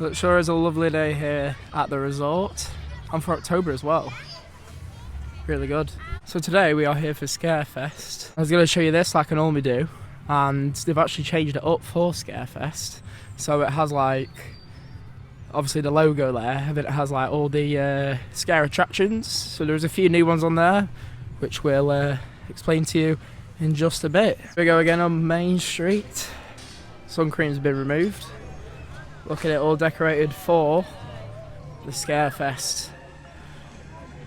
It sure is a lovely day here at the resort, and for October as well. Really good. So today we are here for Scarefest. I was going to show you this like I normally do, and they've actually changed it up for Scarefest. So it has like, obviously the logo there, and then it has like all the scare attractions. So there's a few new ones on there, which we'll explain to you in just a bit. Here we go again on Main Street. Sun cream's been removed. Look at it all decorated for the Scarefest.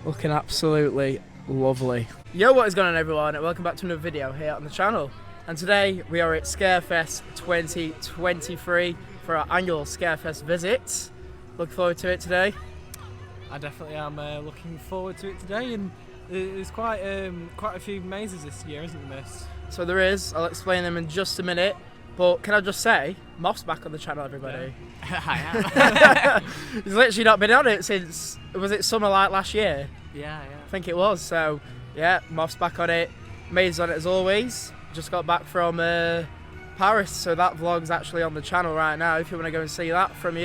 Looking absolutely lovely. Yo, what is going on everyone, and welcome back to another video here on the channel. And today we are at Scarefest 2023 for our annual Scarefest visit. Look forward to it today. I definitely am looking forward to it today, and there's quite a few mazes this year, isn't there, Miss? So there is. I'll explain them in just a minute. But can I just say, Moff's back on the channel, everybody. Yeah. I am. He's literally not been on it since, was it summer like last year? Yeah. I think it was. So yeah, Moff's back on it. May's on it as always. Just got back from Paris, so that vlog's actually on the channel right now. If you want to go and see that from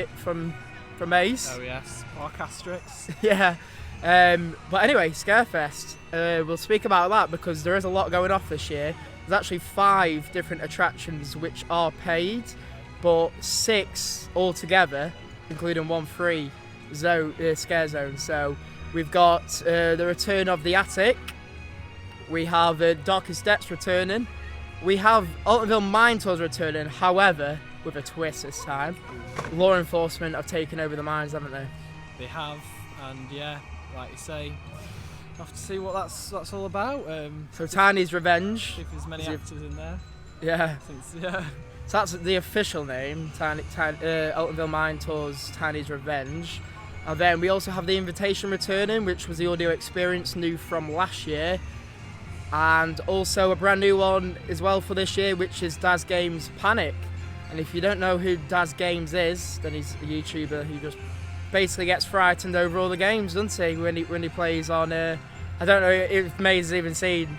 May's. Oh yes, Orcastrix. Yeah. But anyway, Scarefest. We'll speak about that because there is a lot going off this year. There's actually 5 different attractions which are paid, but 6 altogether, including 1 free scare zone. So we've got the return of the Attic. We have Darkest Depths returning. We have Altonville Mine Tours returning, however, with a twist this time. Law enforcement have taken over the mines, haven't they? They have, and yeah, like you say, have to see what that's all about. So Tiny's Revenge. If there's many actors in there. Yeah. Yeah. So that's the official name, Altonville Mine Tours Tiny's Revenge. And then we also have the Invitation returning, which was the audio experience new from last year. And also a brand new one as well for this year, which is Daz Games Panic. And if you don't know who Daz Games is, then he's a YouTuber who just basically gets frightened over all the games, doesn't he? When he plays on, I don't know if May's even seen.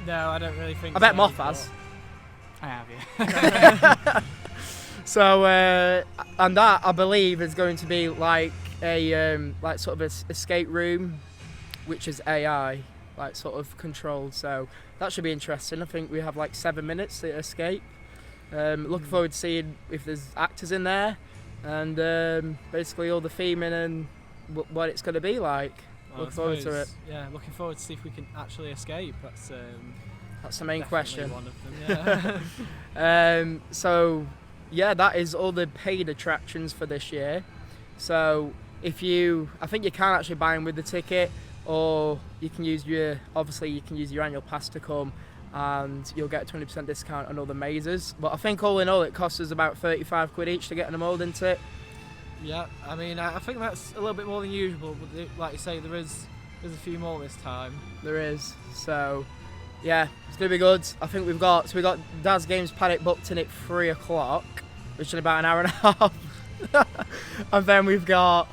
No, I don't really think. I bet Moff has. I have, yeah. So, and that I believe is going to be like a like sort of an escape room, which is AI, like sort of controlled. So that should be interesting. I think we have like 7 minutes to escape. Looking forward to seeing if there's actors in there, and basically all the theming and what it's going to be like. Well, looking forward to it. Yeah, looking forward to see if we can actually escape. That's the main question. One of them, yeah. So yeah, that is all the paid attractions for this year. So I think you can actually buy them with the ticket, or you can use your annual pass to come, and you'll get a 20% discount on all the mazes. But I think all in all it costs us about 35 quid each to get in them all, didn't it? Yeah, I mean, I think that's a little bit more than usual, but like you say, there's a few more this time. There is. So yeah, it's gonna be good. I think we got Daz Games Panic booked in at 3 o'clock, which is about an hour and a half. And then we've got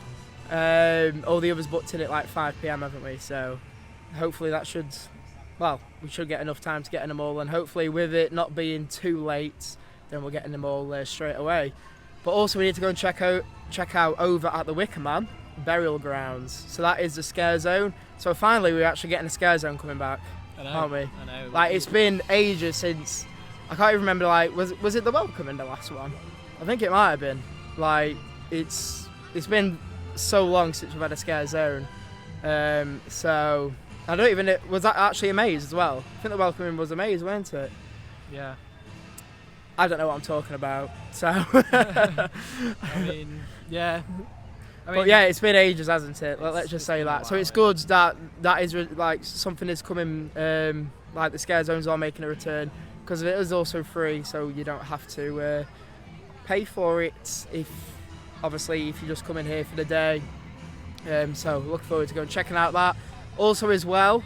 all the others booked in at like 5 PM, haven't we? So hopefully we should get enough time to get in them all, and hopefully with it not being too late, then we'll get in them all straight away. But also we need to go and check out over at the Wicker Man Burial Grounds. So that is the scare zone. So finally we're actually getting a scare zone coming back, aren't we? I know. Like it's been ages since, I can't even remember, like was it the Welcome in the last one? I think it might have been. Like it's been so long since we've had a scare zone. So I don't even know, was that actually a maze as well? I think the Welcome in was a maze, weren't it? Yeah. I don't know what I'm talking about. So I mean, yeah. But yeah, it's been ages, hasn't it? Let's just say that. So it's good that is like something is coming, like the scare zones are making a return, because it is also free, so you don't have to pay for it if you just come in here for the day. So look forward to going checking out that. Also as well,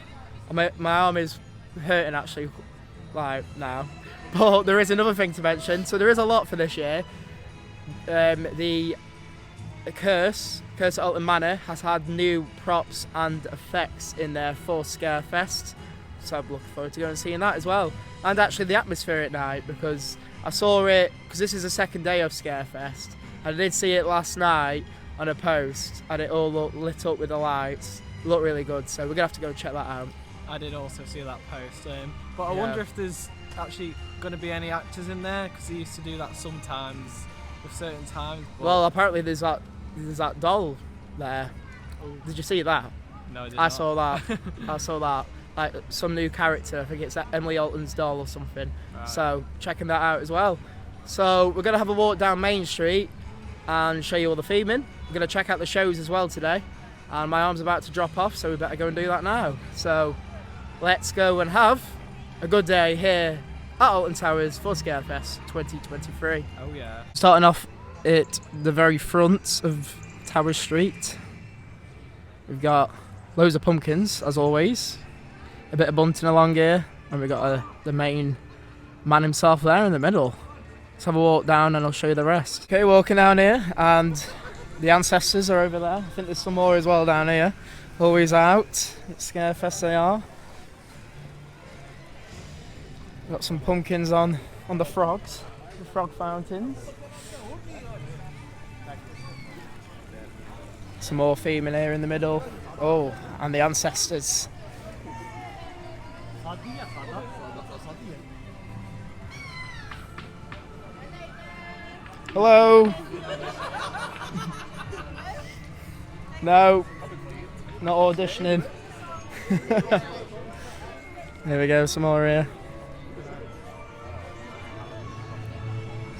my arm is hurting actually, like now. But there is another thing to mention. So there is a lot for this year. The Curse at Alton Manor has had new props and effects in there for Scarefest. So I'm looking forward to going and seeing that as well. And actually the atmosphere at night, because I saw it, because this is the second day of Scarefest, I did see it last night on a post, and it all lit up with the lights. Looked really good, so we're gonna have to go check that out. I did also see that post, but I Yeah. wonder if there's actually going to be any actors in there, because they used to do that sometimes with certain times. But Well, apparently there's that doll there. Oh. Did you see that? No, I did I not. saw that. I saw that. Like some new character. I think it's Emily Alton's doll or something. Right. So checking that out as well. So we're gonna have a walk down Main Street and show you all the theming. We're gonna check out the shows as well today. And my arm's about to drop off, so we better go and do that now. So let's go and have a good day here at Alton Towers for Scarefest 2023. Oh yeah. Starting off at the very front of Tower Street, we've got loads of pumpkins as always, a bit of bunting along here, and we've got the main man himself there in the middle. Let's have a walk down and I'll show you the rest. Okay, walking down here, and the ancestors are over there. I think there's some more as well down here. Always out at Scarefest they are. Got some pumpkins on the frogs, the frog fountains. Some more theming here in the middle. Oh, and the ancestors. Hello. No, not auditioning. There we go, some more here.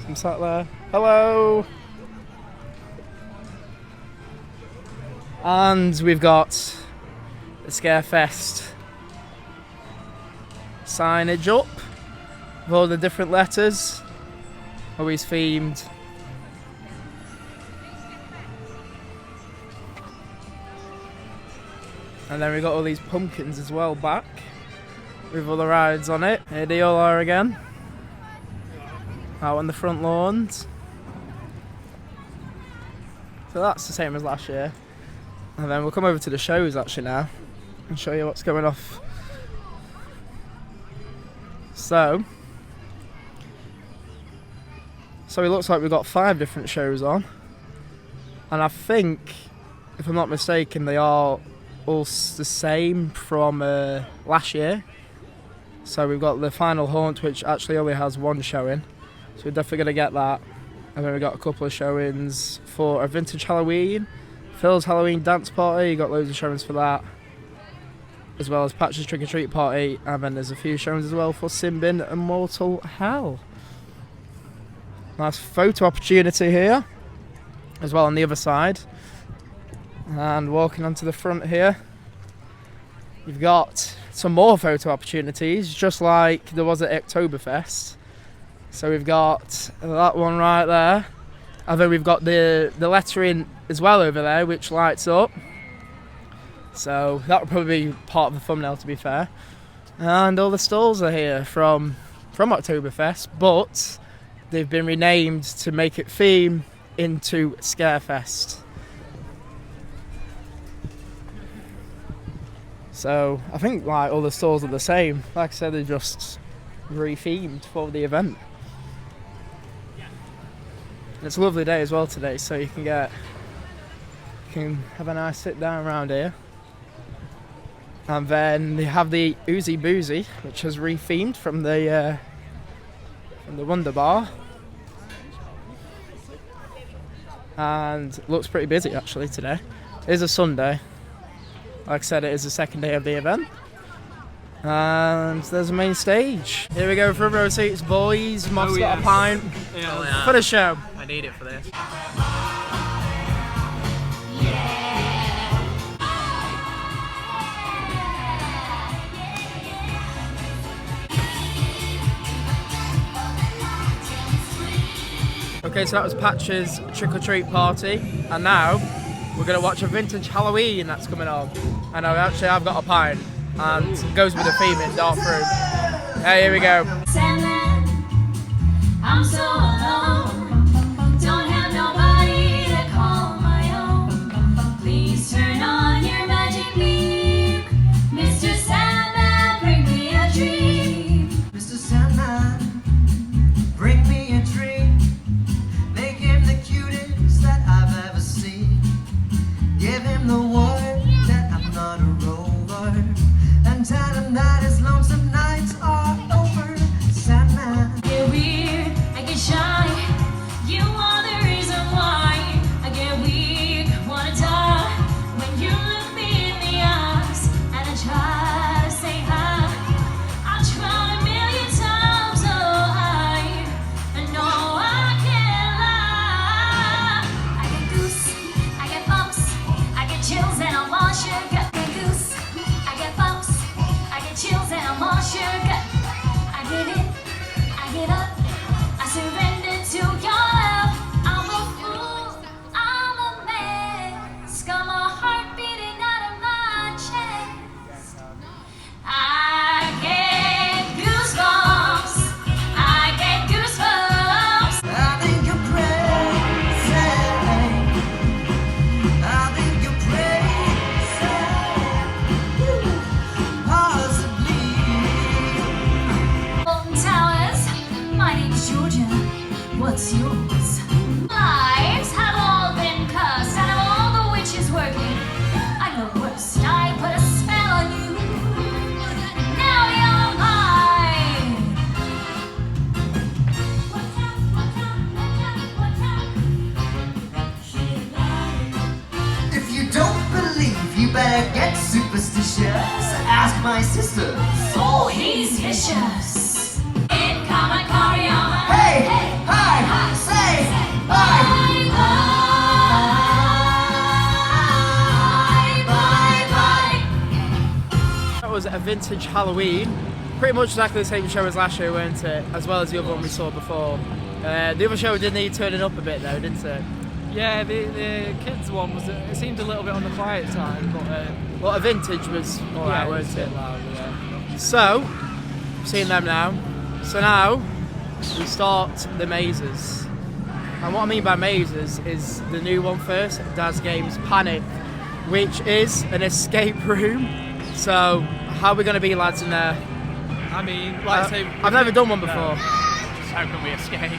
Some sat there. Hello. And we've got the Scarefest signage up with all the different letters, always themed. And then we've got all these pumpkins as well back with all the rides on it. Here they all are again, out on the front lawns. So that's the same as last year. And then we'll come over to the shows actually now and show you what's going off. So it looks like we've got 5 different shows on, and I think, if I'm not mistaken, they are all the same from last year. So we've got the Final Haunt, which actually only has 1 showing, so we're definitely going to get that. And then we've got a couple of showings for a Vintage Halloween, Phil's Halloween Dance Party. You got loads of showings for that, as well as Patch's Trick or Treat Party, and then there's a few showings as well for Simbin and Mortal Hell. Nice photo opportunity here as well on the other side. And walking onto the front here, you've got some more photo opportunities, just like there was at Oktoberfest. So we've got that one right there, and then we've got the lettering as well over there, which lights up. So that would probably be part of the thumbnail, to be fair. And all the stalls are here from Oktoberfest, but they've been renamed to make it theme into Scarefest. So I think like all the stalls are the same. Like I said, they're just re-themed for the event. And it's a lovely day as well today, so you can have a nice sit down around here. And then they have the Oozy Boozy, which is re-themed from the Wonder Bar. And looks pretty busy actually today. It is a Sunday. Like I said, it is the second day of the event. And there's a main stage. Here we go, front row seats, boys. Moff's got a pint Yeah. for the show. I need it for this. Okay, so that was Patch's Trick or Treat Party, and now we're going to watch a Vintage Halloween that's coming on. And I've got a pint, and it goes with the theme in Dark Room. Hey, here we go. Sandman, I'm so alone. Don't have nobody to call my own. Please turn on your magic beam. Mr. Sandman, bring me a dream. Mr. Sandman, bring me a dream. Make him the cutest vicious? Ask my sisters. Oh, he's vicious. In common Corian. Hey, hi, say bye. That was a vintage Halloween. Pretty much exactly the same show as last year, weren't it? As well as the other one we saw before. The other show did need turning up a bit though, didn't it? Yeah, the kids one was. It seemed a little bit on the quiet side, but Well, a vintage was alright, yeah, weren't it's a it? bit loud, yeah. So, seeing them now. So now, we start the mazes. And what I mean by mazes is the new one first, Daz Games Panic, which is an escape room. So, how are we going to be, lads, in there? I mean, like I say, I've never done one before. No. How can we escape?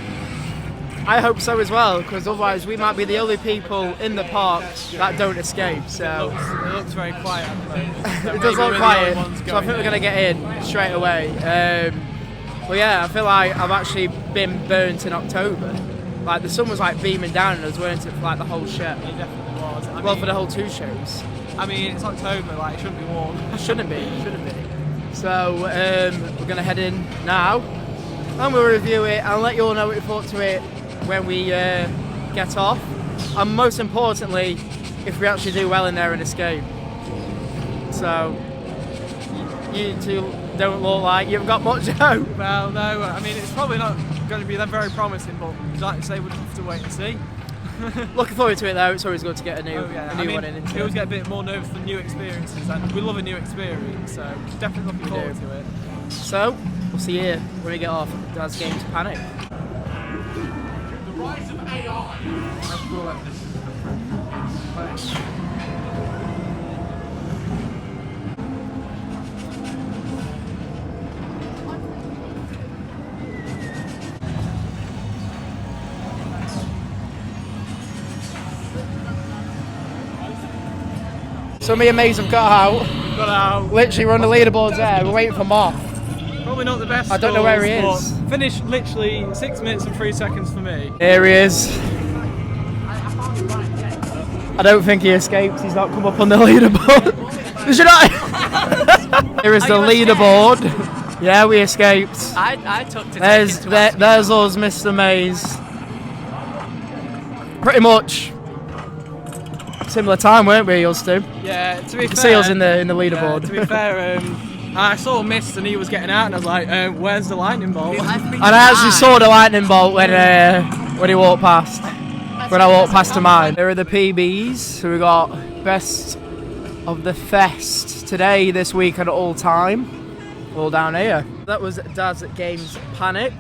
I hope so as well, because otherwise we might be the only people in the park that don't escape. So It looks very quiet at the moment. it does look quiet, so I think we're going to get in straight away. But yeah, I feel like I've actually been burnt in October. Like the sun was like beaming down on us, weren't it, for like the whole show? It definitely was. Well, for the whole 2 shows. I mean, it's October, like it shouldn't be warm. Shouldn't be. So we're going to head in now, and we'll review it and let you all know what we thought to it when we get off, and most importantly, if we actually do well in there and escape. So you two don't look like you've got much hope. Well, no, I mean, it's probably not going to be that very promising, but like I say, we'll have to wait and see. Looking forward to it though. It's always good to get a new I mean, one in. we always get a bit more nervous for new experiences, and we love a new experience, so definitely looking forward to it. So we'll see you when we get off Daz Games Panic. The rise of AI. So me and Maze have got out. Got out. Literally, we're on the leaderboards there. We're waiting for Moth. Probably not the best. I don't know where he scores, is. but Finished literally 6 minutes and 3 seconds for me. Here he is. I don't think he escaped. He's not come up on the leaderboard. Did you not? Here is the leaderboard. Yeah, we escaped. I took to There's taking to ask there's us, Mr. Maze. Pretty much similar time, weren't we, us two? Yeah, to be You can fair, see us in the leaderboard. to be fair, I saw Mist and he was getting out, and I was like, "Where's the lightning bolt?" And I actually saw the lightning bolt when he walked past. When I walked past to mine. There are the PBs. So we got best of the fest today, this week, and all time. All down here. That was Daz Games Panic,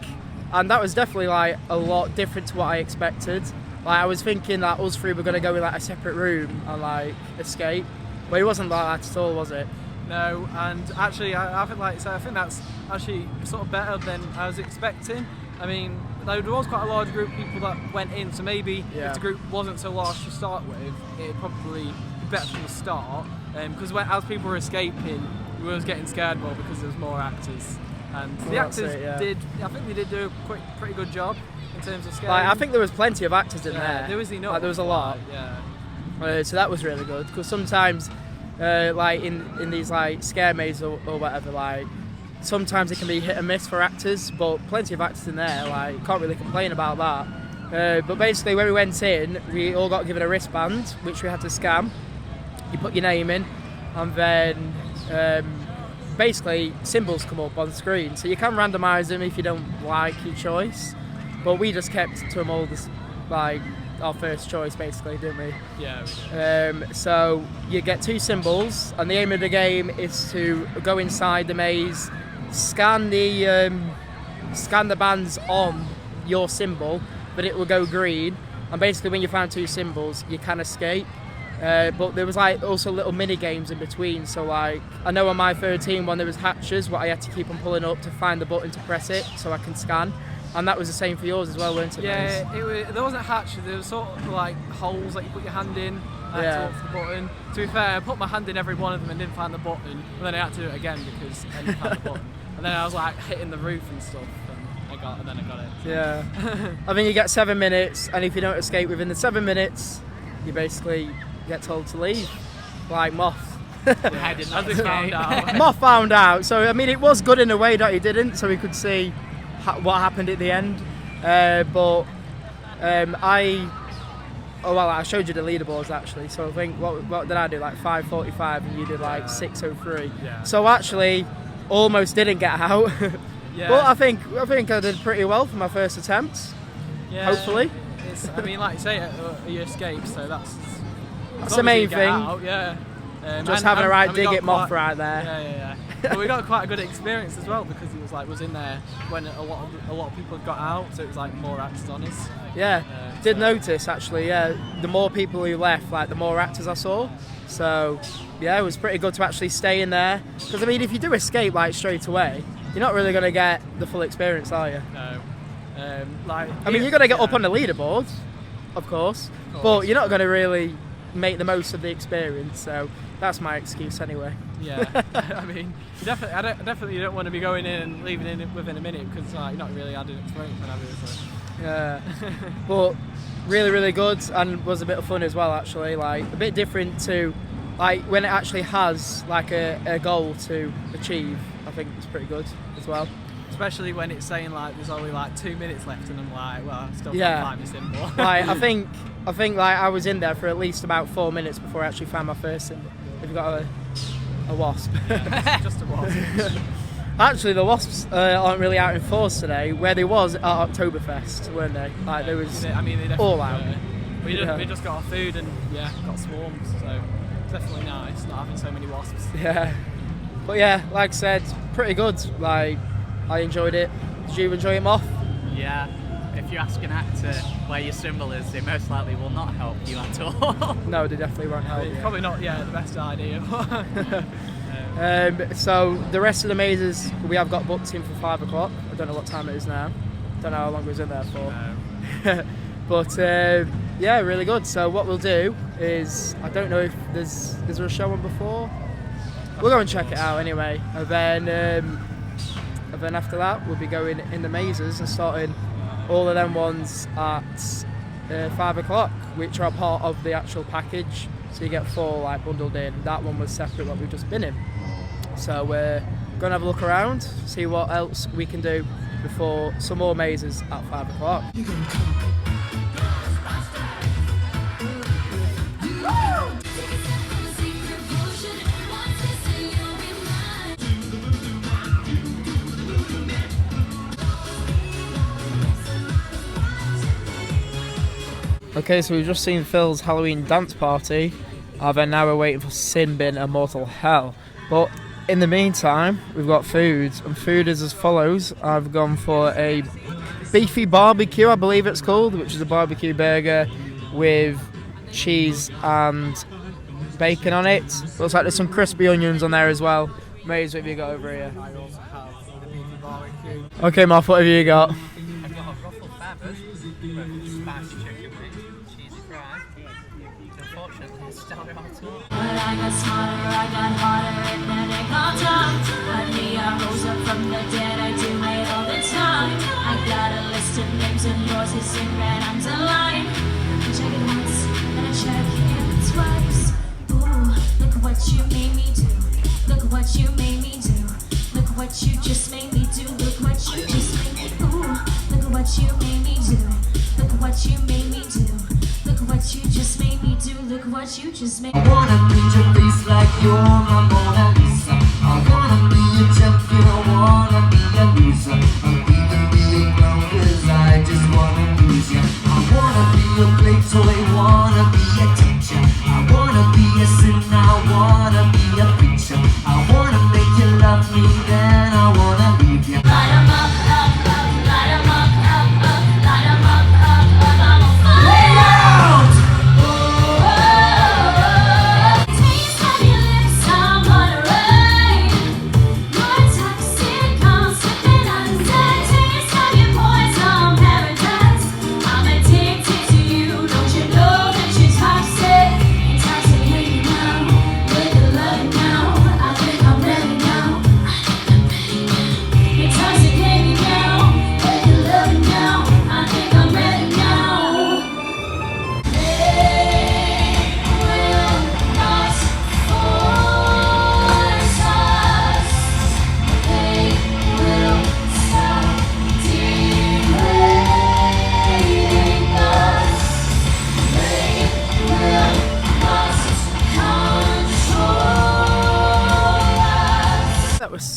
and that was definitely like a lot different to what I expected. Like I was thinking that us three were gonna go in like a separate room and like escape, but it wasn't like that at all, was it? No, and actually, I think like so. I think that's actually sort of better than I was expecting. I mean, there was quite a large group of people that went in, so maybe Yeah. if the group wasn't so large to start with, it'd probably be better from the start. Because as people were escaping, we was getting scared more because there was more actors, and the Well, that's actors it, yeah. did. I think they did do a pretty good job in terms of scaring. Like I think there was plenty of actors in yeah, there. there was enough. Like there was a lot. Yeah. So that was really good because sometimes, like in these like scare mazes or whatever, like sometimes it can be hit and miss for actors, but plenty of actors in there. Like can't really complain about that. But basically, when we went in, we all got given a wristband, which we had to scan. You put your name in, and then basically symbols come up on the screen. So you can randomise them if you don't like your choice. But we just kept to them all this, like our first choice, basically, didn't we? Yeah. So you get 2 symbols, and the aim of the game is to go inside the maze, scan the bands on your symbol, but it will go green. And basically, when you find 2 symbols, you can escape. But there was like also little mini games in between. So like I know on my 13 one there was hatches, what I had to keep on pulling up to find the button to press it so I can scan. And that was the same for yours as well, weren't it? Yeah, there wasn't hatches, there was sort of like holes that you put your hand in to look for the button. To be fair, I put my hand in every one of them and didn't find the button, and then I had to do it again because I didn't find the button. And then I was like hitting the roof and stuff, and then I got it. Yeah. I mean, you get 7 minutes, and if you don't escape within the 7 minutes, you basically get told to leave, like Moth. I did not As we found out. Moth found out. So I mean, it was good in a way that he didn't, so we could see what happened at the end. I showed you the leaderboards actually. So I think what did I do? Like 5:45, and you did like 6:03. Yeah. So actually, almost didn't get out. Yeah. But I think I did pretty well for my first attempt. Yeah. Hopefully. I mean, like you say, you escaped, so that's the main thing. Out, yeah. Just having a right and we dig got it Moth quite- right there. Yeah. But we got quite a good experience as well because he was in there when a lot of people had got out, so it was like more actors on us. Yeah, did so- notice actually. Yeah, the more people who left, like the more actors I saw. So yeah, it was pretty good to actually stay in there. Because I mean, if you do escape like straight away, you're not really gonna get the full experience, are you? No. I mean, you're gonna get up on the leaderboard, of course, but you're not gonna really make the most of the experience. So that's my excuse anyway. Yeah, I mean, you definitely don't want to be going in and leaving in within a minute because you're not really had an experience when I do it. Yeah, but really good, and was a bit of fun as well actually. Like a bit different to like when it actually has like a goal to achieve. I think it's pretty good as well. Especially when it's saying like there's only like 2 minutes left, and I'm like, well, I still Yeah. can't find this symbol. Like I think like I was in there for at least about 4 minutes before I actually found my first symbol. If you got a wasp. Just a wasp. Actually, the wasps aren't really out in force today. Where they was at Oktoberfest, weren't they? Like there was I mean, they definitely all out. were. Yeah. We just got our food and got swarms, so it's definitely nice not having so many wasps. Yeah, but yeah, like I said, pretty good. Like I enjoyed it. Did you enjoy it, Moth? Yeah. If you ask an actor where your symbol is, they most likely will not help you at all. No, they definitely won't help you. Probably not. Yeah, the best idea. So the rest of the mazes we have got booked in for 5 o'clock. I don't know what time it is now. Don't know how long we was in there for. But yeah, really good. So what we'll do is, I don't know if is there a show on before. We'll go and check it out anyway, and then after that we'll be going in the mazes and starting all of them ones at 5 o'clock, which are part of the actual package. So you get 4 like bundled in. That one was separate, what we've just been in. So we're going to have a look around, see what else we can do before some more mazes at 5 o'clock. Okay, so we've just seen Phil's Halloween dance party, and then now we're waiting for Sin Bin and Mortal Hell. But in the meantime, we've got food, and food is as follows. I've gone for a beefy barbecue, I believe it's called, which is a barbecue burger with cheese and bacon on it. Looks like there's some crispy onions on there as well. Maze, what have you got over here? I also have the beefy barbecue. Okay, Mark, what have you got? I've got a ruffled feathers with spicy chicken wings, cheesy fries. Unfortunately, it's still not too. But I got smarter, I got harder, and then it got tough. Honey, I rose up from the dead, I do it all the time. I got a list of names and yours is secret, I'm alive. Check it once, then I check it twice. Ooh, look what you made me do. Look what you made me do. Look what you just made me do. Look what you just made me do. Ooh, look what you made me do. Look what you made me do. Look what you just made me do. Look what you just made me do. I wanna paint your face like you're my Mona Lisa. I wanna be a champion, I wanna be a loser. I'm even being wrong 'cause I just wanna lose ya. I wanna be a play toy, wanna be a teacher. I wanna be a sin, I wanna be a preacher. I wanna make you love me, then I wanna leave ya. Light 'em up, up, up, light 'em up, light 'em up, I'm on fire. Lay out! Taste of your lips, I'm on a rain. Your toxic, I'm slipping out of sight.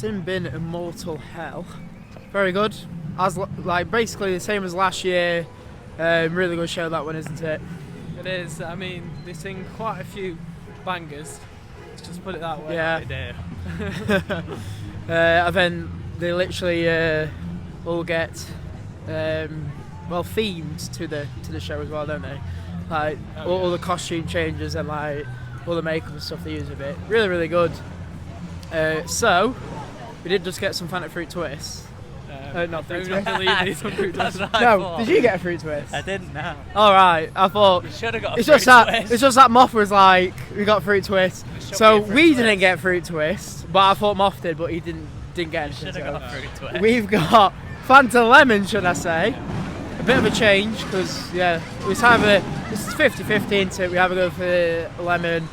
Sin Bin Immortal Hell. Very good. As like basically the same as last year. Really good show that one, isn't it? It is. I mean, they sing quite a few bangers. Let's just put it that way. Yeah. They do. And then they literally all get well themed to the show as well, don't they? Like all the costume changes and like all the makeup and stuff they use of it. Really, really good. So we did just get some Fanta Fruit Twists. Not fruit twist. No, did you get a fruit twist? I didn't. No. All right, I thought You should have got a it's fruit just that twist. it's just that Moth was like, we got fruit twist, should so be a fruit we twist. didn't get fruit twist, but I thought Moth did, but he didn't get anything. Should have so got a fruit twist. we've got Fanta Lemon, should I say? A bit of a change because it's either this is 50-50 into it. We either go for lemon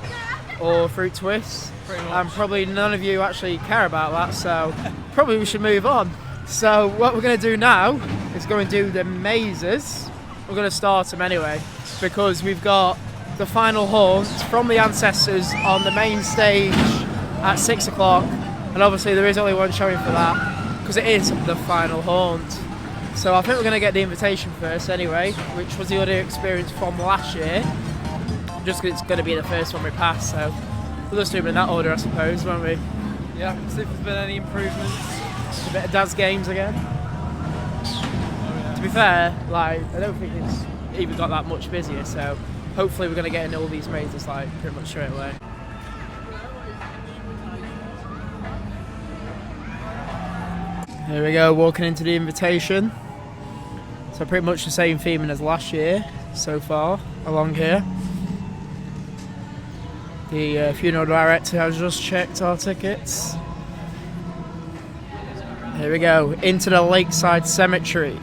or fruit twist, and probably none of you actually care about that, so probably we should move on. So what we're going to do now is go and do the mazes. We're going to start them anyway because we've got the final haunt from the ancestors on the main stage at 6 o'clock, and obviously there is only one showing for that because it is the final haunt. So I think we're going to get the invitation first anyway, which was the audio experience from last year, just because it's going to be the first one we pass, so we'll just do them in that order I suppose, won't we? Yeah, see if there's been any improvements. A bit of Daz Games again. To be fair, like I don't think it's even got that much busier, so hopefully we're going to get into all these mazes like pretty much straight away. Here we go, walking into the invitation. So pretty much the same theming as last year so far along here. The funeral director has just checked our tickets. Here we go, into the Lakeside Cemetery.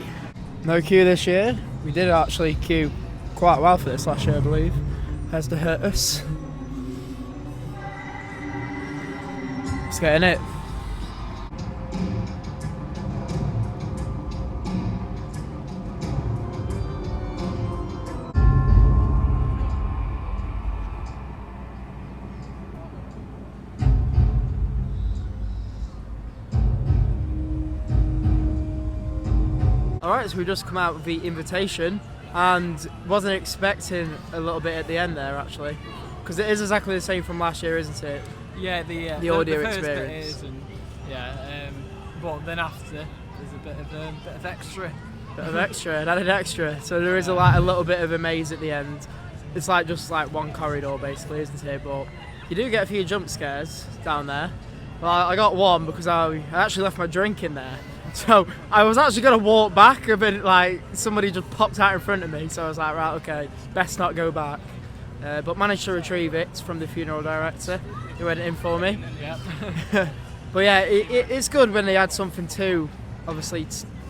No queue this year. We did actually queue quite well for this last year, I believe. Has to hurt us. Let's get in it. Alright, so we just come out with the invitation and wasn't expecting a little bit at the end there actually, because it is exactly the same from last year, isn't it? Yeah, the audio first experience. Bit is, and but then after there's a bit of extra. Bit of extra, an added extra. So there is a little bit of a maze at the end. It's like just like one corridor basically, isn't it? But you do get a few jump scares down there. Well, I got one because I actually left my drink in there. So I was actually going to walk back a bit, like somebody just popped out in front of me, so I was like, right, okay, best not go back. But managed to retrieve it from the funeral director who went in for me. Yeah. But yeah, it's good when they add something to, obviously,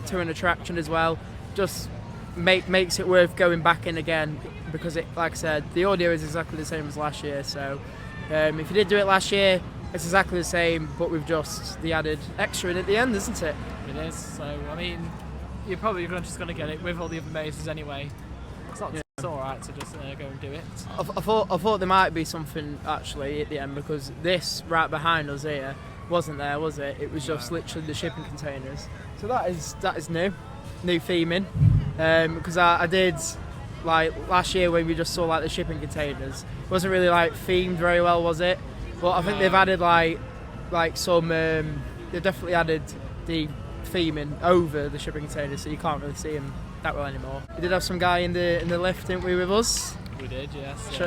to an attraction as well. Just makes it worth going back in again because, like I said, the audio is exactly the same as last year. So if you did do it last year, it's exactly the same, but with just the added extra in at the end, isn't it? It is. So I mean, you're probably just going to get it with all the other mazes anyway. It's all right to just go and do it. I thought there might be something actually at the end because this right behind us here wasn't there, was it? It was just literally the shipping containers. So that is new theming. Because I did like last year when we just saw like the shipping containers. It wasn't really like themed very well, was it? But I think they've added like some. They've definitely added the theming over the shipping containers, so you can't really see them that well anymore. We did have some guy in the lift, didn't we, with us? We did, yes.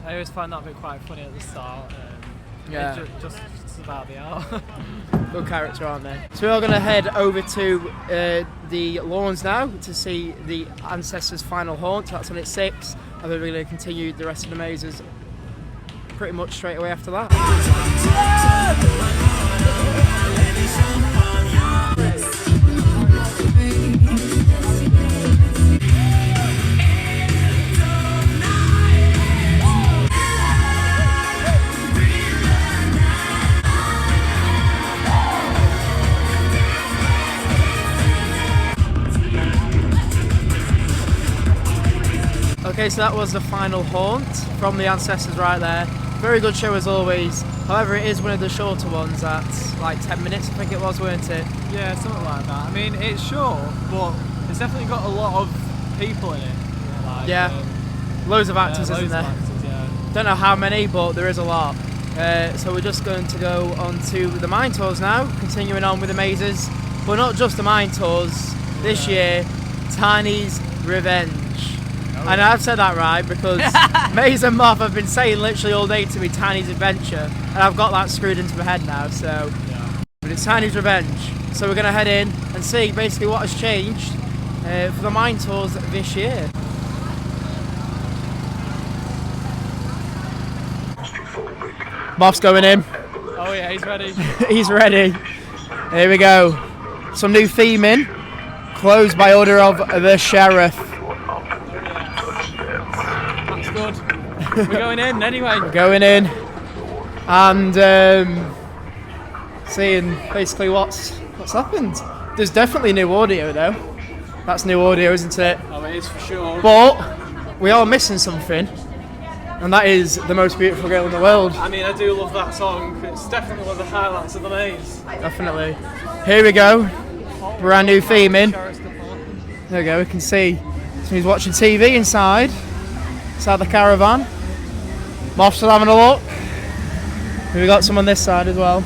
I always find that bit quite funny at the start. Yeah. Just about the hour. Good character, aren't they? So we're going to head over to the lawns now to see the Ancestors' final haunt. That's on at 6, and then we're going to continue the rest of the mazes pretty much straight away after that. Okay, so that was the final haunt from the Ancestors right there. Very good show as always. However, it is one of the shorter ones at like 10 minutes, I think it was, weren't it? Yeah, something like that. I mean, it's short, but it's definitely got a lot of people in it. Like, Yeah. Loads of actors, loads isn't there? of actors, yeah. Don't know how many, but there is a lot. So we're just going to go on to the mine tours now, continuing on with the mazes. But not just the mine tours. This year, Tiny's Revenge. And I've said that right because Maze and Moth have been saying literally all day to me Tiny's Adventure, and I've got that screwed into my head now. So, but it's Tiny's Revenge. So we're going to head in and see basically what has changed for the mine tours this year. Moth's going in. Oh yeah, he's ready. He's ready. Here we go. Some new theming. Closed by order of the sheriff. That's good. We're going in anyway. We're going in and seeing basically what's happened. There's definitely new audio though. That's new audio, isn't it? Oh, it is for sure. But we are missing something, and that is The Most Beautiful Girl in the World. I mean, I do love that song. It's definitely one of the highlights of the maze. Definitely. Here we go. Brand new theming. There we go, we can see somebody's watching TV inside the caravan. Moth's still having a look. We got some on this side as well.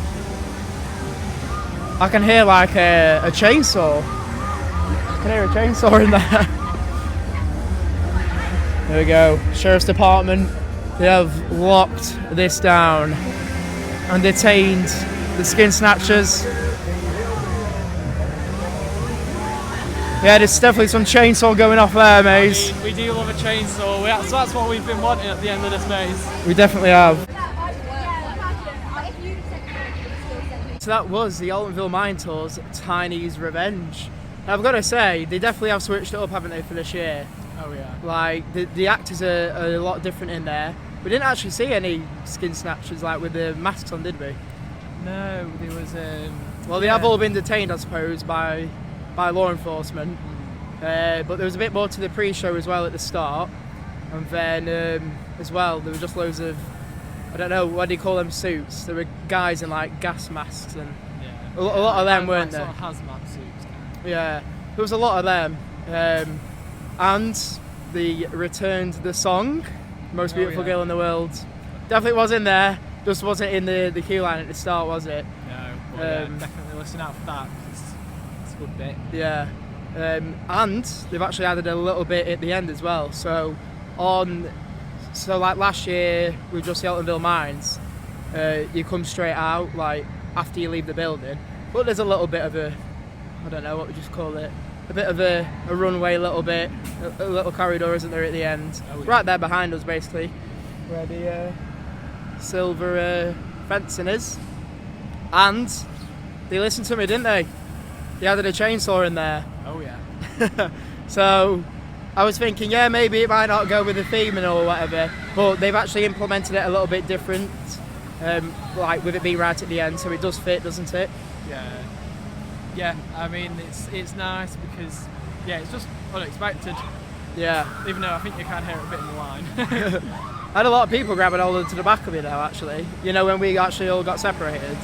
I can hear like a chainsaw. I can hear a chainsaw in there. There we go. Sheriff's Department. They have locked this down and detained the skin snatchers. Yeah, there's definitely some chainsaw going off there, Maze. We do love a chainsaw. So that's what we've been wanting at the end of this maze. We definitely have. So that was the Altonville Mine Tours Tiny's Revenge. Now, I've got to say, they definitely have switched it up, haven't they, for this year? Oh yeah. Like, the actors are a lot different in there. We didn't actually see any skin snatchers like with the masks on, did we? No, there was. Well, they have all been detained, I suppose, by law enforcement. But there was a bit more to the pre-show as well at the start, and then as well there were just loads of, I don't know, what do you call them, suits? There were guys in like gas masks and a lot of them, weren't there? Sort of hazmat suits. Yeah, there was a lot of them, and they returned the song "Most Beautiful Girl in the World." Definitely was in there, just wasn't in the queue line at the start, was it? No, well, definitely listen out for that. It's a good bit. Yeah, and they've actually added a little bit at the end as well. So like last year with just the Altonville mines, you come straight out like after you leave the building, but there's a little bit of a, I don't know what we just call it, a bit of a runway, a little corridor, isn't there, at the end? Oh, yeah. Right there behind us, basically, where the silver fencing is. And they listened to me, didn't they? They added a chainsaw in there. Oh yeah. So I was thinking, yeah, maybe it might not go with the theme or whatever, but they've actually implemented it a little bit different, like with it being right at the end, so it does fit, doesn't it? Yeah. I mean, it's nice because it's just unexpected. Yeah. Even though I think you can hear it a bit in the line. I had a lot of people grabbing hold onto the back of me though, actually. You know, when we actually all got separated.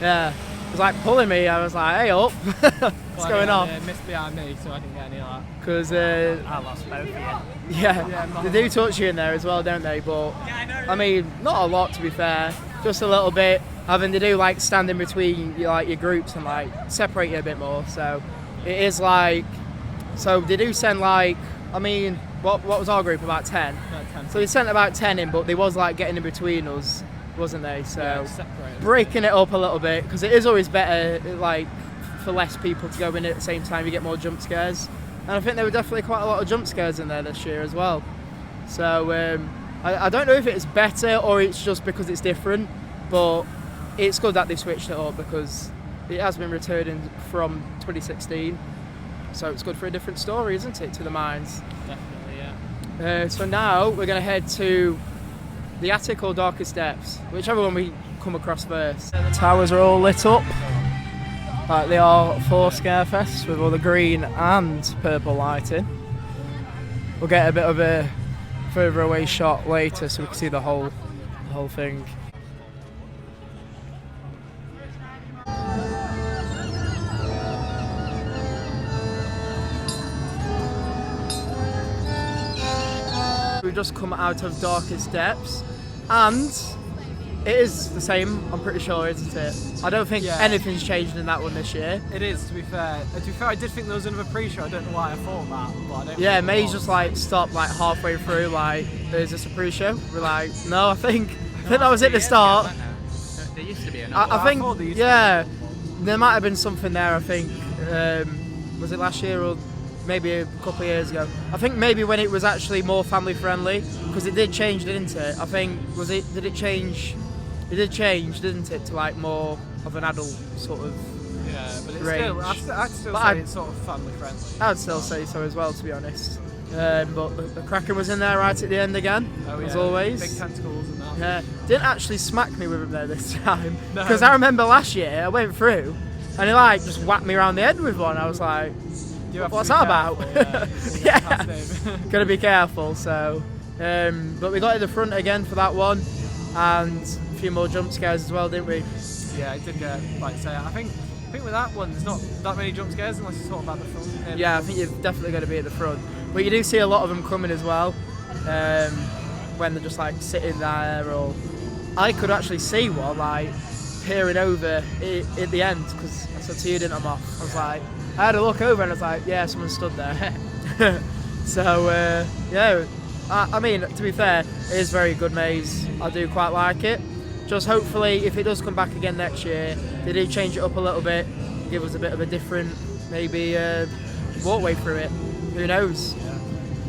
Yeah. It was like pulling me. I was like, hey up, what's going on? Missed behind me, so I didn't get any of that. Because I lost both of you. yeah, they do touch you in there as well, don't they? But I mean, not a lot to be fair. Just a little bit. Having to do like stand in between your groups and like separate you a bit more. So it is like, so they do send like, I mean, what was our group, about 10? About 10. So they sent about 10 in, but they was like getting in between us, wasn't they? So separated. breaking it up a little bit, because it is always better like for less people to go in at the same time. You get more jump scares, and I think there were definitely quite a lot of jump scares in there this year as well. So I don't know if it's better or it's just because it's different, but it's good that they switched it up because it has been returning from 2016. So it's good for a different story, isn't it, to the mines? Definitely, yeah. So now we're going to head to the attic or darkest depths, whichever one we come across first. The towers are all lit up like they are for Scarefest, with all the green and purple lighting. We'll get a bit of a further away shot later so we can see the whole thing. we've just come out of Darkest Depths, and it is the same, I'm pretty sure, isn't it? I don't think anything's changed in that one this year. It is, to be fair. To be fair, I did think there was another pre-show. I don't know why I thought that, but I don't. Yeah, think May's just like stopped like halfway through, like, is this a pre-show? We're like, no, I think that was at the start. There used to be another. I think, thought there used to be yeah, there might have been something there, I think. Was it last year or maybe a couple of years ago? I think maybe when it was actually more family friendly, because it did change, didn't it? I think, did it change? It did change, didn't it, to like more of an adult sort of Yeah, but it's range. still, I'd still But say I'd- it's sort of family friendly. I'd still say so as well, to be honest. But the Kraken was in there right at the end again, as always. Big tentacles and that. Yeah, didn't actually smack me with him there this time, No. because I remember last year I went through and he like just whacked me around the head with one. I was like, You have to what's be that about? careful, Yeah. Yeah. Gotta be careful. So, but we got in the front again for that one, and a few more jump scares as well, didn't we? Yeah, I did get, like, say, I think with that one, there's not that many jump scares unless you're talking about the front. Yeah, I think you're definitely going to be at the front. But you do see a lot of them coming as well, when they're just like sitting there, or I could actually see one like peering over at the end, because I said to you, didn't I? I was like, I had a look over and I was like, yeah, someone stood there. So, yeah, I mean, to be fair, it is very good maze. I do quite like it. Just hopefully, if it does come back again next year, they do change it up a little bit, give us a bit of a different, maybe, walkway through it. Who knows? Yeah.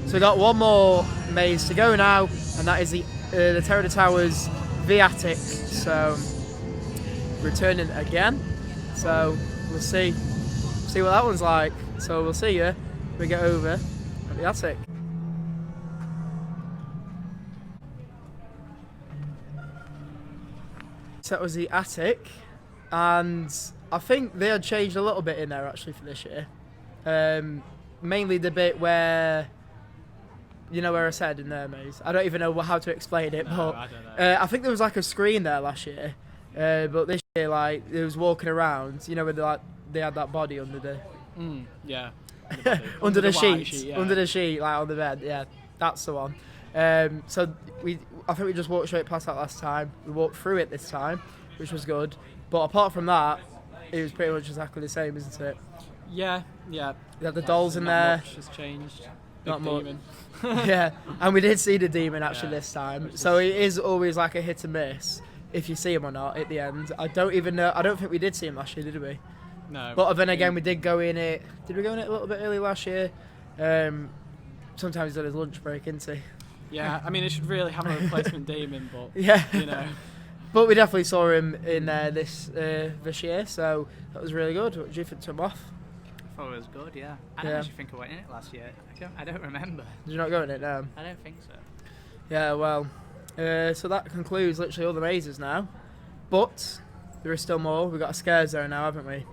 So we got one more maze to go now, and that is the Alton Towers V Attic. So returning again. So we'll see what that one's like. So we'll see you when we get over at the attic. So that was the attic, and I think they had changed a little bit in there actually for this year. Mainly the bit where, you know where I said in there, maze. I don't even know how to explain it, No, but I don't know. I think there was like a screen there last year, but this year like it was walking around. You know where they had that body under the Yeah. under the white sheet, sheet, yeah. under the sheet, like on the bed. Yeah, that's the one. So I think we just walked straight past that last time. We walked through it this time, which was good. But apart from that, it was pretty much exactly the same, isn't it? Yeah. We had the dolls in Not there. much has changed. Not Big much. demon. Yeah, and we did see the demon actually Yeah, this time. which So it is always like a hit and miss if you see him or not at the end. I don't even know. I don't think we did see him last year, did we? No. But then again, we did go in it. Did we go in it a little bit early last year? Sometimes he's on his lunch break, isn't he? Yeah, I mean, it should really have a replacement demon, but Yeah. you know. But we definitely saw him in this year, so that was really good. What did you think to him off? I thought it was good, yeah. I don't Yeah. actually think I went in it last year. I don't remember. Did you not go in it now? I don't think so. Yeah, well, so that concludes literally all the mazes now. But there is still more. We've got a scare zone now, haven't we?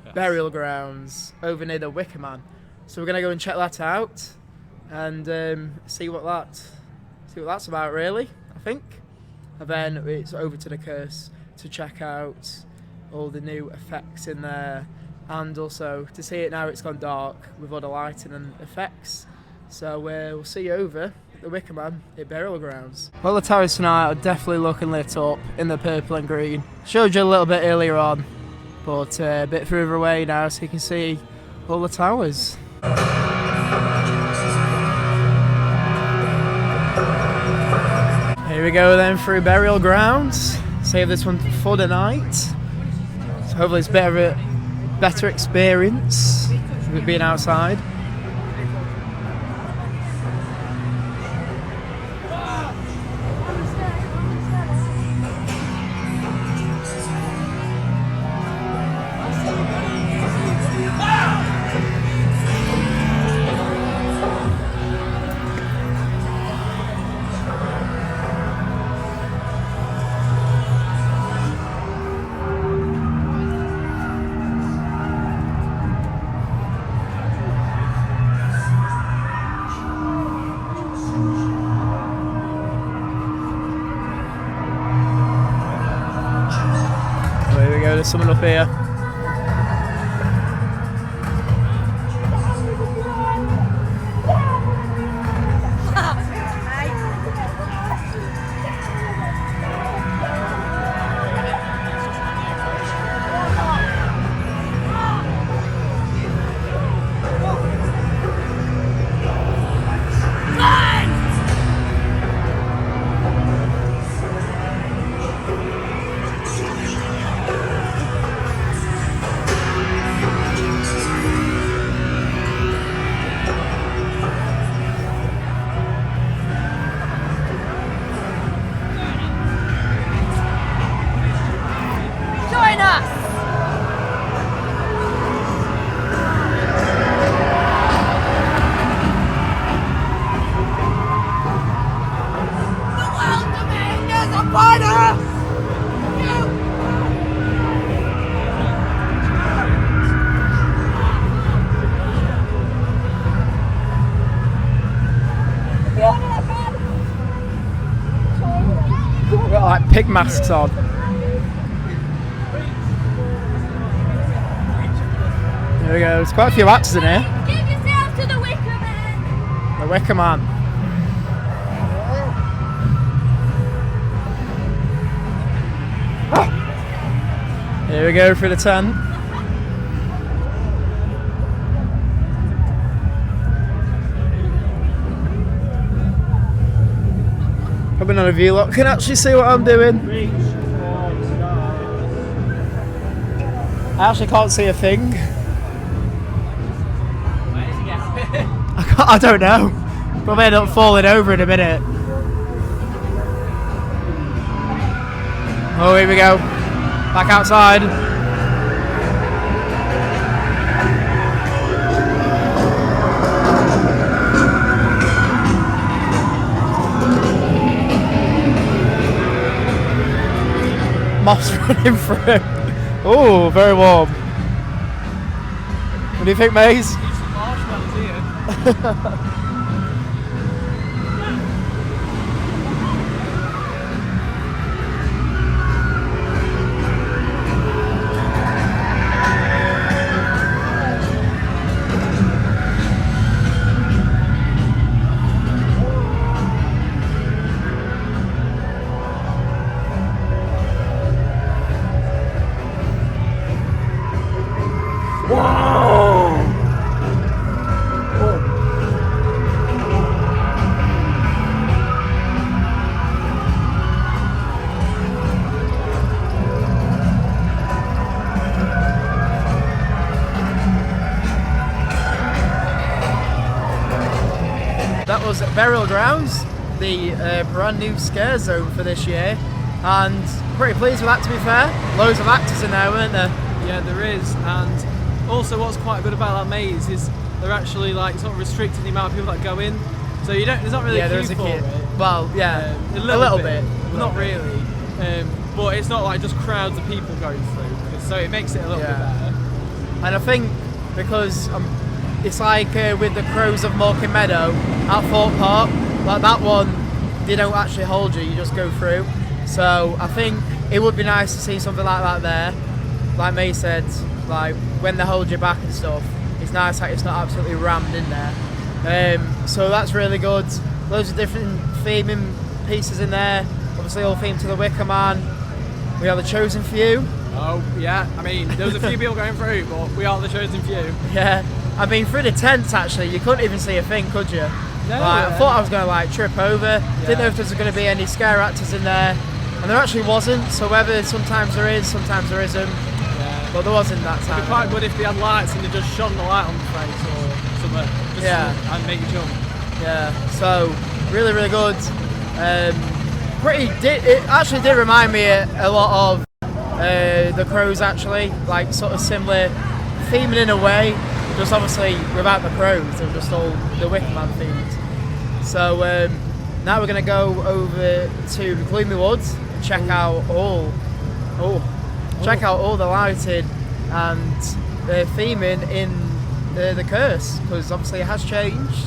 Yes. Burial grounds over near the Wicker Man. So we're gonna go and check that out and see what that's about, really. I think. And then it's over to the curse to check out all the new effects in there, and also to see it now it's gone dark with all the lighting and effects. So we'll see you over at the Wicker Man at Burial Grounds. Well, the towers tonight are definitely looking lit up in the purple and green. Showed you a little bit earlier on, but a bit further away now so you can see all the towers. Here we go then through Burial Grounds. Save this one for the night. So hopefully it's a bit of a better experience with being outside. There we go, there's someone up here. We've got like pig masks on. There we go, there's quite a few actors in here. Give yourself to the Wicker Man. The Wicker Man. Here we go through the tent. Probably none of you lot can actually see what I'm doing. I actually can't see a thing. I don't know. Probably end up falling over in a minute. Oh, here we go. Back outside. Moths running through. Oh, very warm. What do you think, Maze? Some marshmallows here. That was Burial Grounds, the brand new scare zone for this year, and pretty pleased with that, to be fair. Loads of actors in there, weren't there? Yeah, there is, and also what's quite good about that maze is they're actually like sort of restricting the amount of people that go in, so you don't. There's not really Yeah, a there's queue a for queue. it. Well, yeah, A little bit. Not Little bit. really, but it's not like just crowds of people going through, so it makes it a little bit better. And I think because it's like with the Crows of Morecambe Meadow at Fort Park, like that one, they don't actually hold you, you just go through. So I think it would be nice to see something like that there. Like May said, like when they hold you back and stuff, it's nice that it's not absolutely rammed in there. So that's really good. Loads of different theming pieces in there, obviously all themed to the Wicker Man. We are the chosen few. Oh yeah, I mean there was a few people going through, but we are the chosen few. Yeah, I mean through the tents actually, you couldn't even see a thing, could you? No, Like, I thought I was going to like trip over. Didn't know Yeah. if there was going to be any scare actors in there, and there actually wasn't. So whether sometimes there is, sometimes there isn't. Yeah. But there wasn't that It'd time. be quite good if they had lights and they just shone the light on the face or something, just Yeah. and make you jump. Yeah. So really, really good. It actually did remind me a lot of the Crows actually, like sort of similar theming in a way. Just obviously without the crows, they're just all the Wicker Man themed. So now we're going to go over to Gloomy Woods and check out all the lighting and the theming in the Curse, because obviously it has changed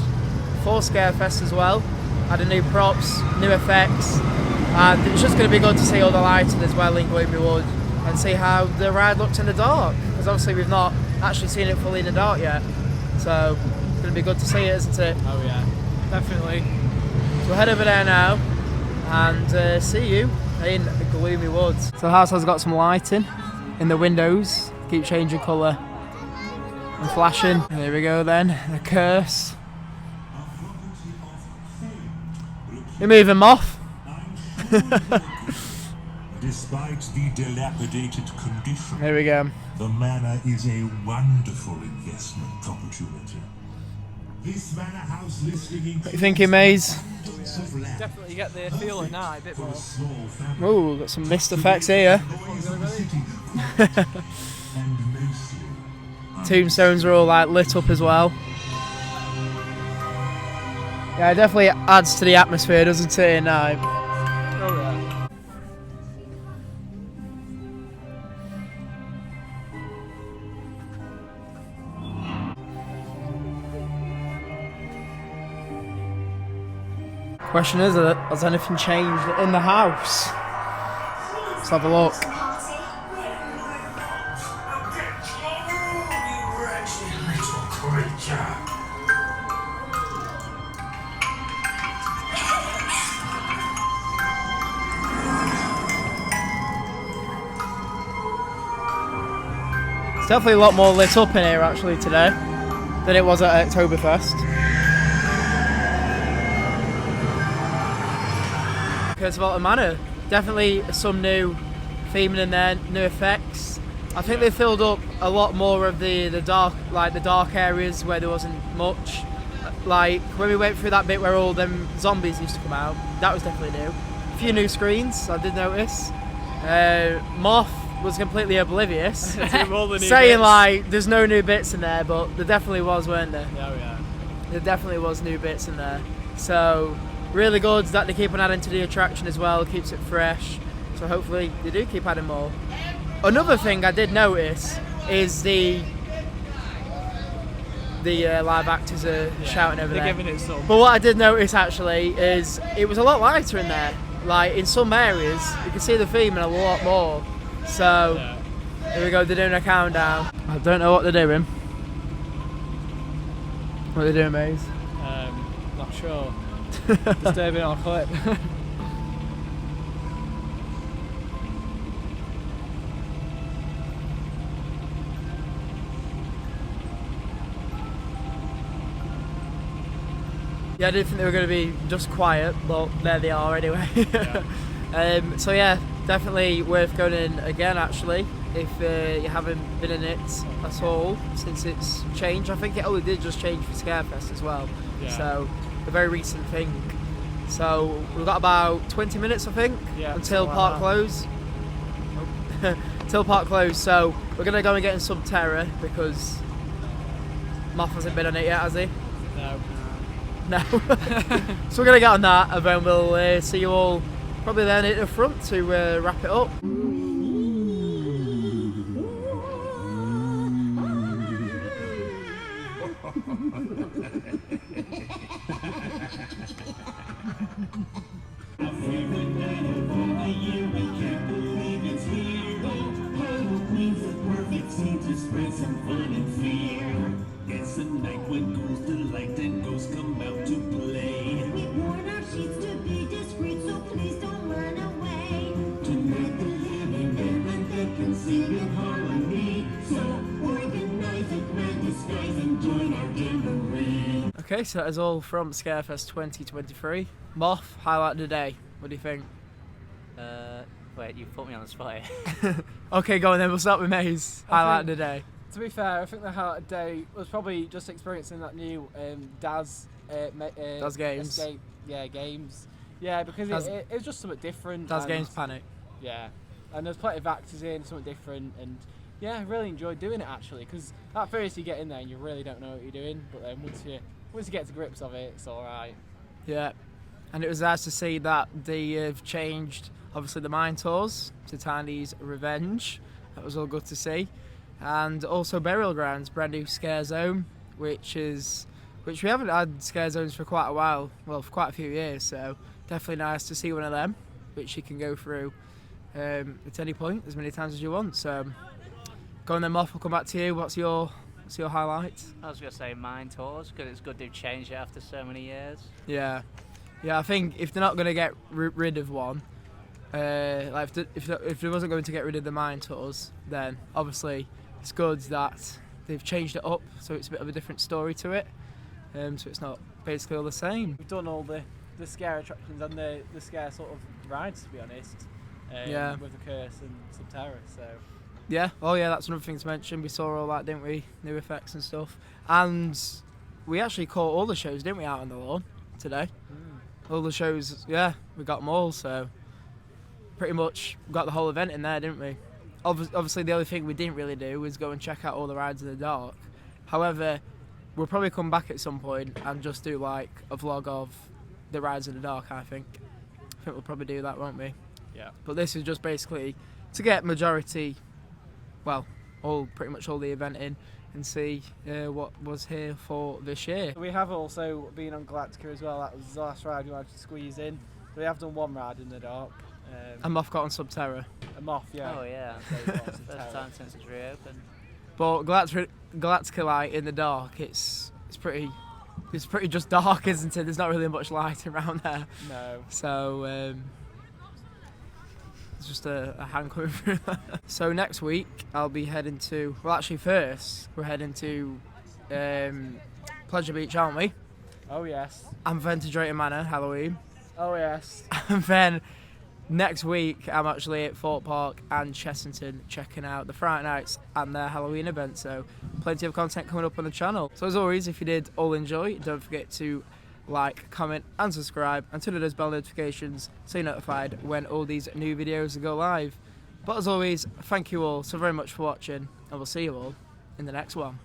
for Scarefest as well. Added new props, new effects, and it's just going to be good to see all the lighting as well in Gloomy Wood and see how the ride looks in the dark, because obviously we've not actually seen it fully in the dark yet, so it's going to be good to see it, isn't it? Oh yeah, definitely. So we'll head over there now and see you in Gloomy Woods. So the house has got some lighting in the windows, keep changing colour and flashing. And here we go then, the Curse. You're moving, Moth. Despite the dilapidated condition, Here we go. the manor is a wonderful investment opportunity. This manor house listing includes What you thinking, Maze? of land Definitely get the feel at night a bit more. for a small family. Ooh, got some mist effects here. Noise of the city, and mostly Tombstones are all like lit up as well. Yeah, it definitely adds to the atmosphere, doesn't it, at night? Oh yeah. Question is, has anything changed in the house? Let's have a look. It's definitely a lot more lit up in here actually today than it was at Oktoberfest. Curse of Alton Manor, definitely some new theming in there, new effects. I think they filled up a lot more of the dark, like the dark areas where there wasn't much. Like when we went through that bit where all them zombies used to come out, that was definitely new. A few new screens, I did notice. Moth was completely oblivious, saying like there's no new bits in there, but there definitely was, weren't there? Yeah. There definitely was new bits in there. So really good that they keep on adding to the attraction as well, keeps it fresh. So hopefully they do keep adding more. Another thing I did notice is the live actors are shouting over there. They're giving it some. But what I did notice actually is it was a lot lighter in there. Like in some areas, you can see the theme in a lot more. So here we go, they're doing a countdown. I don't know what they're doing. What are they doing, Maze? Not sure. Disturbing our clip. Yeah, I didn't think they were going to be just quiet, but there they are anyway. Yeah. So yeah, definitely worth going in again actually, if you haven't been in it at all since it's changed. I think it only did just change for Scarefest as well, so a very recent thing. So we've got about 20 minutes I think until park close. Till park close, so we're going to go and get in some terror because Moth hasn't been on it yet, has he? No. So we're going to get on that and then we'll see you all probably then at the front to wrap it up. It's a night when ghouls delight and ghosts come out to play. We warn our sheets to be discreet, so please don't run away. Tonight the living and they can sing in harmony. So organize a grand disguise and join our jamboree. Okay, so that is all from Scarefest 2023. Moth, highlight of the day. What do you think? Wait, you put me on the spot here. Okay, go on then. We'll start with Maze. Highlight of the day. To be fair, I think the highlight of the day was probably just experiencing that new Daz Games. Games. Yeah, because it was just something different. Daz Games Panic. Yeah, and there's plenty of actors in, something different, and yeah, I really enjoyed doing it actually. Because at first you get in there and you really don't know what you're doing, but then once you get to grips of it, it's all right. Yeah, and it was nice to see that they have changed, obviously, the mine tours to Tiny's Revenge. That was all good to see. And also Burial Grounds, brand new scare zone, which we haven't had scare zones for quite a while, well, for quite a few years, so definitely nice to see one of them, which you can go through at any point, as many times as you want. So go on then, Moth, we'll come back to you. What's your highlight? I was going to say mine tours, because it's good they've changed it after so many years. Yeah, I think if they're not going to get rid of one, like if they wasn't going to get rid of the mine tours, then obviously it's good that they've changed it up, so it's a bit of a different story to it, so it's not basically all the same. We've done all the scare attractions and the scare sort of rides, to be honest, with the Curse and some Terror, so... Yeah, oh yeah, that's another thing to mention. We saw all that, didn't we? New effects and stuff. And we actually caught all the shows, didn't we, out on the lawn today? All the shows, yeah, we got them all, so pretty much got the whole event in there, didn't we? Obviously, the only thing we didn't really do was go and check out all the rides in the dark. However, we'll probably come back at some point and just do like a vlog of the rides in the dark, I think. I think we'll probably do that, won't we? Yeah. But this is just basically to get pretty much all the event in and see what was here for this year. We have also been on Galactica as well. That was the last ride we managed to squeeze in. We have done one ride in the dark. And Moff got on Subterra. A Moth, yeah. Oh yeah, first time since it's reopened. But Galactica Light in the dark, it's pretty just dark, isn't it? There's not really much light around there. No. So it's just a hand coming through. So next week I'll be heading to, well actually first we're heading to Pleasure Beach, aren't we? Oh yes. And then to Drayton Manor, Halloween. Oh yes. And then next week I'm actually at Fort Park and Chessington checking out the Friday Nights and their Halloween event, so plenty of content coming up on the channel. So as always, if you did all enjoy, don't forget to like, comment and subscribe and turn on those bell notifications so you're notified when all these new videos go live. But as always, thank you all so very much for watching, and we'll see you all in the next one.